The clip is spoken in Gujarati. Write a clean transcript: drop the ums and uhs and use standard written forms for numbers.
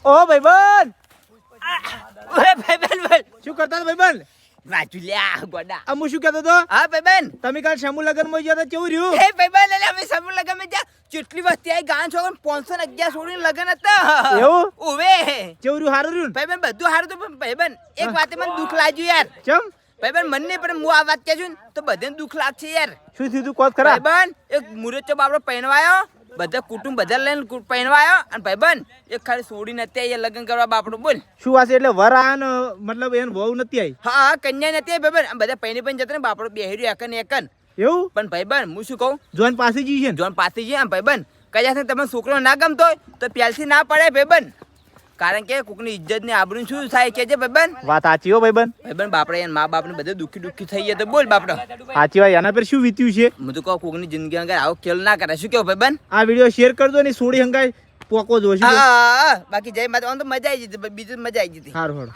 ઓ ભાઈબંધ ઓય ભાઈબંધ બોલ. શું કરતા હતા ભાઈબંધ? વાંચું લ્યા ગોડા. અમુ શું કહેતો હતો? હા ભાઈબંધ. તમે કાલ સમૂહ લગ્નમાં ગયા હતા કેવું રહ્યું? એ ભાઈબંધ એટલે અમે સમૂહ લગન જ્યાં કેટલી વસ્તી આવી ગાં છો 511 છોડીને લગન હતા. એવું? ઓવે કેવું રહ્યું? સારું રહ્યું ને? ભાઈબંધ બધું સારું તો પણ ભાઈબંધ એક વાતે મને દુઃખ લાગ્યું યાર. ચમ ભાઈબંધ મને નહીં પણ હું આ વાત કહેશું ને તો બધાને દુઃખ લાગશે યાર. શું થયું તું કોત ખરા? ભાઈબંધ એક મુરત બાપડો પહેરવાયો બધા કુટુંબ બધા લઈને પહેરવાયો અને ભાઈબંધ એક ખાલી છોડી નથી આવી લગ્ન કરવા બાપડો બોલ. શું વાત છે? એટલે વર આ ને મતલબ એને વહુ નથી આવી? હા હા કન્યા નથી આવી ભાઈબંધ આમ બધા પહેરી પણ જતા ને બાપડો બેહર્યો એકન એકન. એવું? પણ ભાઈબંધ હું શું કહું જોન પાસે જઈ છે ને? જોન પાસે છે આમ ભાઈબંધ કદાચ તમે છોકરો ના ગમતો હોય તો પ્યાલથી ના પડે ભાઈબંધ. કારણ કે કોકની ઇજ્જત ને આબરૂ શું થાય કે છે ભાઈબંધ. વાત સાચી હો ભાઈબંધ. ભાઈબંધ બાપડે એના મા બાપ ને બધે દુઃખી થઈ ગયા તો બોલ બાપડો. સાચી વાત. એના પર શું વીત્યું છે? હું તો કહું કોકની જિંદગી અંગર આવો ખેલ ના કરે. શું કેવું ભાઈબંધ? આ વિડીયો શેર કરજો ને સોડી હંગાઈ પોકો જો. હા બાકી જય માતા તો મજા આવી જતી બીજું મજા આવી જતી. સારું.